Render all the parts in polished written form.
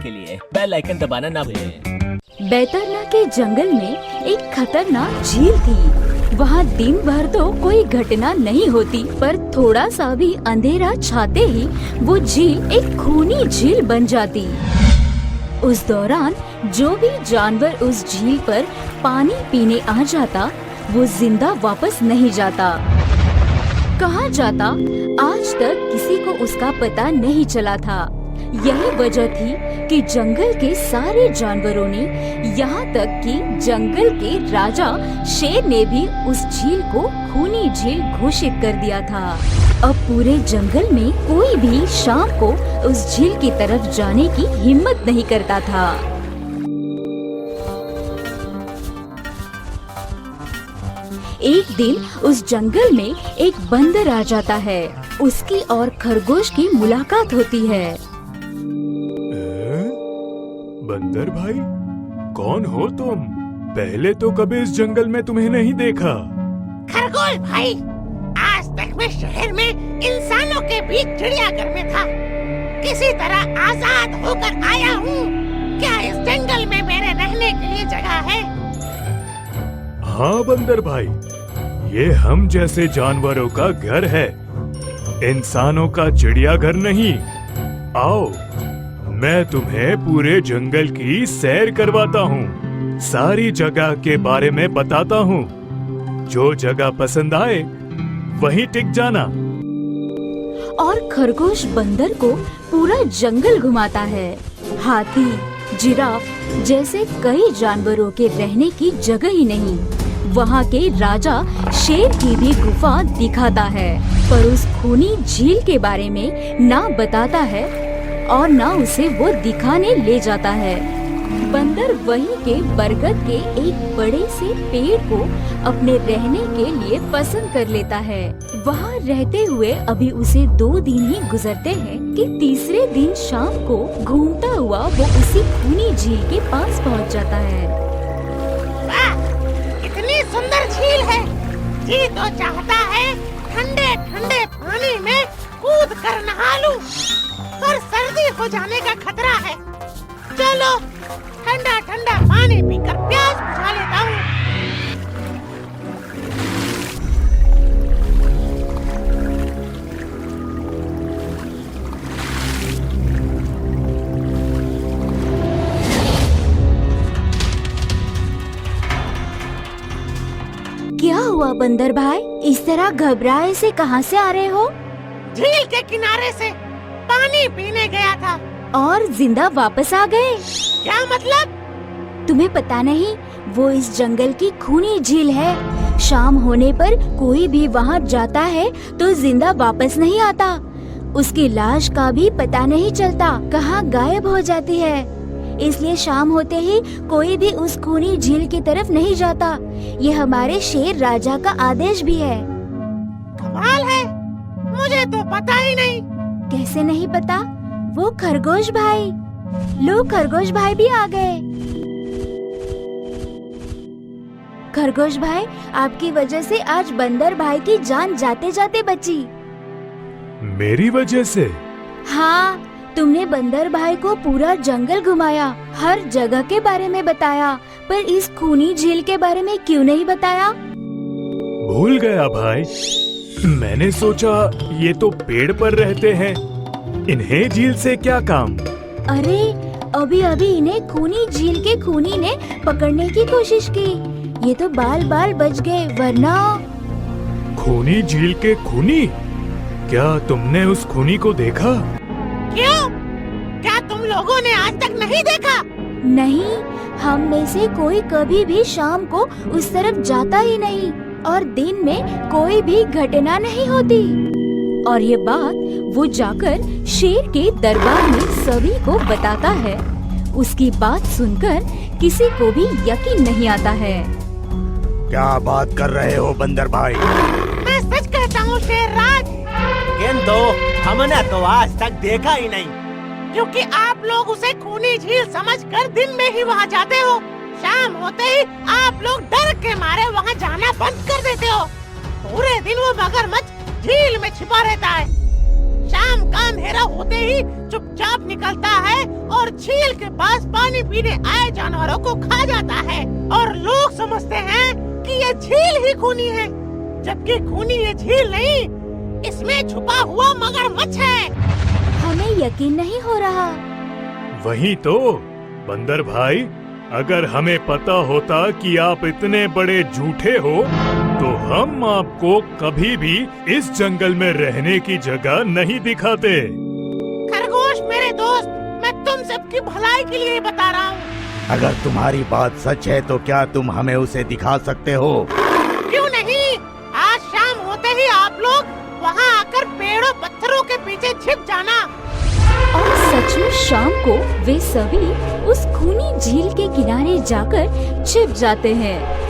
के लिए bell icon दबाना ना भूलें। बैतरना के जंगल में एक खतरनाक झील थी। वहाँ दिन भर तो कोई घटना नहीं होती, पर थोड़ा सा भी अंधेरा छाते ही वो झील एक खूनी झील बन जाती। उस दौरान जो भी जानवर उस झील पर पानी पीने आ जाता, वो जिंदा वापस नहीं जाता। कहाँ जाता, आज तक किसी को उसका पता नहीं चला था। यही वजह थी कि जंगल के सारे जानवरों ने, यहाँ तक कि जंगल के राजा शेर ने भी उस झील को खूनी झील घोषित कर दिया था। अब पूरे जंगल में कोई भी शाम को उस झील की तरफ जाने की हिम्मत नहीं करता था। एक दिन उस जंगल में एक बंदर आ जाता है। उसकी और खरगोश की मुलाकात होती है। बंदर भाई, कौन हो तुम? पहले तो कभी इस जंगल में तुम्हें नहीं देखा। खरगोश भाई, आज तक मैं शहर में इंसानों के बीच चिड़ियाघर में था। किसी तरह आजाद होकर आया हूँ। क्या इस जंगल में मेरे रहने के लिए जगह है? हाँ बंदर भाई, ये हम जैसे जानवरों का घर है, इंसानों का चिड़ियाघर नहीं। आओ, मैं तुम्हें पूरे जंगल की सैर करवाता हूँ, सारी जगह के बारे में बताता हूँ। जो जगह पसंद आए वहीं टिक जाना। और खरगोश बंदर को पूरा जंगल घुमाता है। हाथी, जिराफ जैसे कई जानवरों के रहने की जगह ही नहीं। वहाँ के राजा शेर की भी गुफा दिखाता है, पर उस खूनी झील के बारे में ना बताता है और ना उसे वो दिखाने ले जाता है। बंदर वहीं के बरगद के एक बड़े से पेड़ को अपने रहने के लिए पसंद कर लेता है। वहाँ रहते हुए अभी उसे 2 दिन ही गुजरते हैं कि तीसरे दिन शाम को घूमता हुआ वो उसी खूनी झील के पास पहुँच जाता है। वाह, कितनी सुंदर झील है। जी तो चाहता है ठंडे ठंडे पानी में कूद कर नहा लूं, पर सर्दी हो जाने का खतरा है। चलो ठंडा ठंडा पानी पीकर प्यास बुझा लेता हूँ। क्या हुआ बंदर भाई, इस तरह घबराए से कहाँ से आ रहे हो? झील के किनारे से पानी पीने गया था। और जिंदा वापस आ गए? क्या मतलब? तुम्हें पता नहीं, वो इस जंगल की खूनी झील है। शाम होने पर कोई भी वहाँ जाता है तो जिंदा वापस नहीं आता। उसकी लाश का भी पता नहीं चलता, कहाँ गायब हो जाती है। इसलिए शाम होते ही कोई भी उस खूनी झील की तरफ नहीं जाता। ये हमारे शेर राजा का आदेश भी है। कमाल है, मुझे तो पता ही नहीं। कैसे नहीं पता? वो खरगोश भाई, लो खरगोश भाई भी आ गए। खरगोश भाई, आपकी वजह से आज बंदर भाई की जान जाते जाते बची। मेरी वजह से? हाँ, तुमने बंदर भाई को पूरा जंगल घुमाया, हर जगह के बारे में बताया, पर इस खूनी झील के बारे में क्यों नहीं बताया? भूल गया भाई। मैंने सोचा ये तो पेड़ पर रहते हैं, इन्हें झील से क्या काम। अरे, अभी अभी इन्हें खूनी झील के खूनी ने पकड़ने की कोशिश की। ये तो बाल बाल बच गए, वरना। खूनी झील के खूनी? क्या तुमने उस खूनी को देखा? क्यों? क्या तुम लोगों ने आज तक नहीं देखा? नहीं, हम में से कोई कभी भी शाम को उस तरफ जाता ही नहीं, और दिन में कोई भी घटना नहीं होती। और ये बात वो जाकर शेर के दरबार में सभी को बताता है। उसकी बात सुनकर किसी को भी यकीन नहीं आता है। क्या बात कर रहे हो बंदर भाई? मैं सच कहता हूँ शेरराज, किंतु हमने तो आज तक देखा ही नहीं। क्योंकि आप लोग उसे खूनी झील समझकर दिन में ही वहाँ जाते हो। शाम होते ही आप लोग डर के मारे वहाँ जाना बंद कर देते हो। पूरे दिन वो मगरमच्छ झील में छिपा रहता है। शाम शाम का अंधेरा होते ही चुपचाप निकलता है और झील के पास पानी पीने आए जानवरों को खा जाता है। और लोग समझते हैं कि ये झील ही खूनी है, जबकि खूनी ये झील नहीं, इसमें छुपा हुआ मगरमच्छ है। हमें यकीन नहीं हो रहा। वही तो बंदर भाई, अगर हमें पता होता कि आप इतने बड़े झूठे हो तो हम आपको कभी भी इस जंगल में रहने की जगह नहीं दिखाते। खरगोश मेरे दोस्त, मैं तुम सबकी भलाई के लिए बता रहा हूँ। अगर तुम्हारी बात सच है तो क्या तुम हमें उसे दिखा सकते हो? क्यों नहीं, आज शाम होते ही आप लोग वहाँ आकर पेड़ों पत्थरों के पीछे छिप जाना। और सच में शाम को वे सभी उस खूनी झील के किनारे जाकर छिप जाते हैं।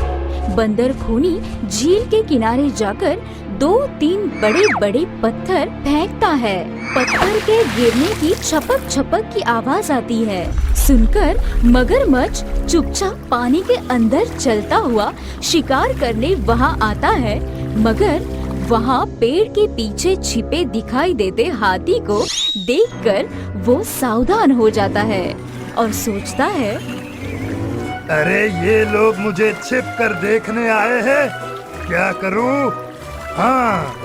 बंदर खूनी झील के किनारे जाकर 2-3 बड़े-बड़े पत्थर फेंकता है। पत्थर के गिरने की छपक छपक की आवाज आती है। सुनकर मगरमच्छ चुपचाप पानी के अंदर चलता हुआ शिकार करने वहाँ आता है, मगर वहाँ पेड़ के पीछे छिपे दिखाई देते हाथी को देखकर वो सावधान हो जाता है और सोचता है, अरे ये लोग मुझे छिप कर देखने आए हैं, क्या करूं? हाँ,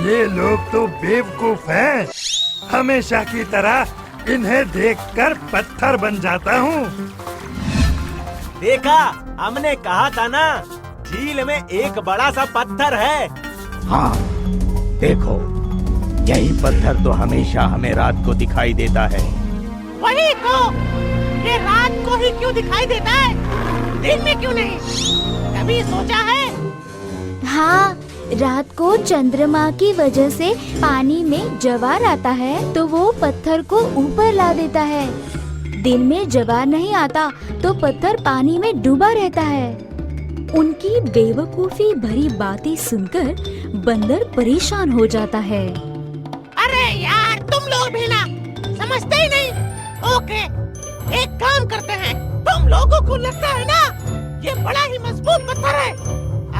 ये लोग तो बेवकूफ हैं। हमेशा की तरह इन्हें देखकर पत्थर बन जाता हूँ। देखा, हमने कहा था ना, झील में एक बड़ा सा पत्थर है। हाँ, देखो, यही पत्थर तो हमेशा हमें रात को दिखाई देता है। वही तो, ये रात को ही क्यों दिखाई देता है, दिन में क्यों नहीं? कभी सोचा है? हाँ, रात को चंद्रमा की वजह से पानी में ज्वार आता है तो वो पत्थर को ऊपर ला देता है। दिन में ज्वार नहीं आता तो पत्थर पानी में डूबा रहता है। उनकी बेवकूफी भरी बातें सुनकर बंदर परेशान हो जाता है। अरे यार, तुम लोग भी ना समझते ही नहीं। ओके, एक काम करते हैं, तुम लोगों को लगता है ना ये बड़ा ही मजबूत पत्थर है,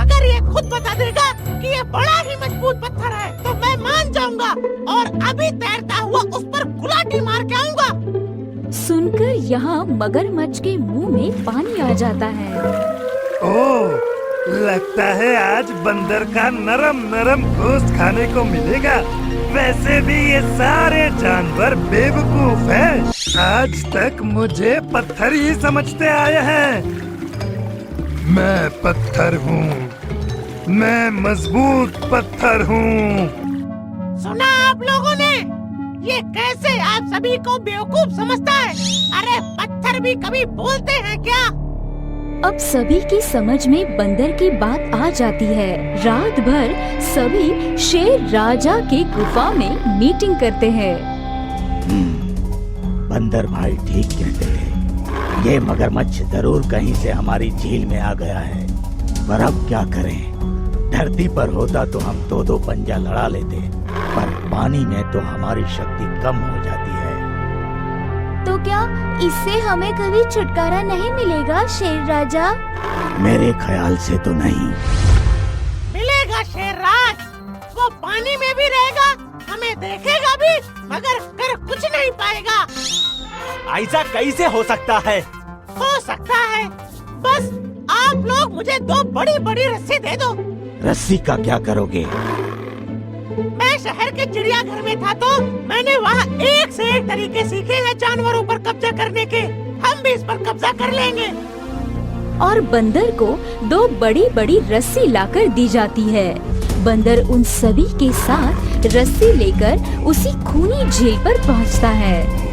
अगर ये खुद बता देगा कि ये बड़ा ही मजबूत पत्थर है तो मैं मान जाऊंगा और अभी तैरता हुआ उस पर गुलाटी मार के आऊंगा। सुनकर यहाँ मगरमच्छ के मुंह में पानी आ जाता है। ओह, लगता है आज बंदर का नरम नरम गोश्त खाने को मिलेगा। वैसे भी ये सारे जानवर बेवकूफ हैं। आज तक मुझे पत्थर ही समझते आए हैं। मैं पत्थर हूँ, मैं मजबूत पत्थर हूँ। सुना आप लोगों ने, ये कैसे आप सभी को बेवकूफ समझता है? अरे पत्थर भी कभी बोलते हैं क्या? अब सभी की समझ में बंदर की बात आ जाती है। रात भर सभी शेर राजा के गुफा में मीटिंग करते हैं। बंदर भाई ठीक कहते थे, ये मगरमच्छ जरूर कहीं से हमारी झील में आ गया है। पर अब क्या करें? धरती पर होता तो हम दो पंजा लड़ा लेते, पर पानी में तो हमारी शक्ति कम हो जाती है। तो क्या इससे हमें कभी छुटकारा नहीं मिलेगा शेर राजा? मेरे ख्याल से तो नहीं। मिलेगा शेरराज, वो पानी में भी रहेगा, हमें देखेगा भी, मगर कर कुछ नहीं पाएगा। ऐसा कैसे हो सकता है? हो सकता है, बस आप लोग मुझे 2 बड़ी बड़ी रस्सी दे दो। रस्सी का क्या करोगे? मैं शहर के चिड़ियाघर में था तो मैंने वहाँ एक से एक तरीके सीखे हैं जानवरों पर कब्जा करने के। हम भी इस पर कब्जा कर लेंगे। और बंदर को 2 बड़ी बड़ी रस्सी लाकर दी जाती है। बंदर उन सभी के साथ रस्सी लेकर उसी खूनी झील पर पहुंचता है।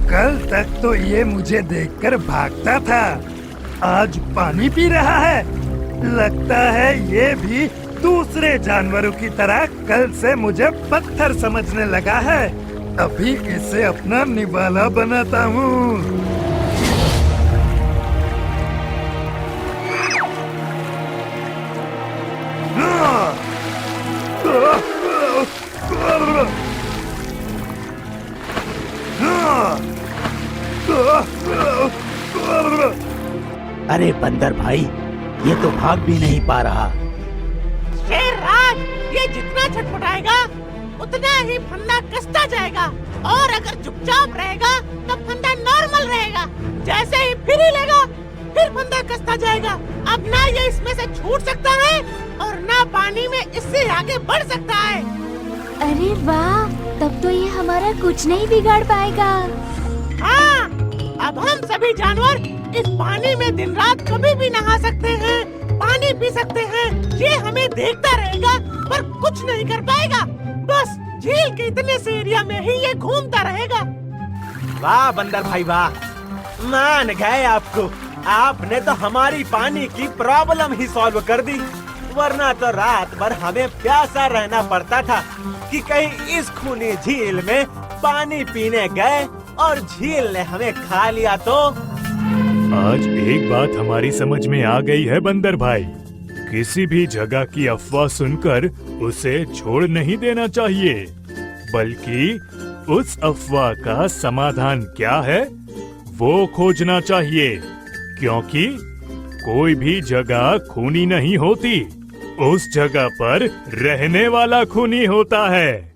कल तक तो ये मुझे देखकर भागता था, आज पानी पी रहा है। लगता है ये भी दूसरे जानवरों की तरह कल से मुझे पत्थर समझने लगा है। अभी इसे अपना निवाला बनाता हूँ। अरे बंदर भाई, ये तो भाग भी नहीं पा रहा। शेरराज, ये जितना छटपटाएगा उतना ही फंदा कसता जाएगा, और अगर चुपचाप रहेगा तब फंदा नॉर्मल रहेगा। जैसे ही फिर हिलेगा फिर फंदा कसता जाएगा। अब ना ये इसमें से छूट सकता है और ना पानी में इससे आगे बढ़ सकता है। अरे वाह, तब तो ये हमारा कुछ नहीं बिगाड़ पाएगा। हाँ, अब हम सभी जानवर इस पानी में दिन रात कभी भी नहा सकते हैं, पानी पी सकते हैं। ये हमें देखता रहेगा पर कुछ नहीं कर पाएगा। बस झील के इतने से एरिया में ही ये घूमता रहेगा। वाह बंदर भाई वाह, मान गए आपको। आपने तो हमारी पानी की प्रॉब्लम ही सॉल्व कर दी, वरना तो रात भर हमें प्यासा रहना पड़ता था कि कहीं इस खूनी झील में पानी पीने गए और झील ने हमें खा लिया तो। आज एक बात हमारी समझ में आ गई है बंदर भाई, किसी भी जगह की अफवाह सुनकर उसे छोड़ नहीं देना चाहिए, बल्कि उस अफवाह का समाधान क्या है वो खोजना चाहिए, क्योंकि कोई भी जगह खूनी नहीं होती, उस जगह पर रहने वाला खूनी होता है।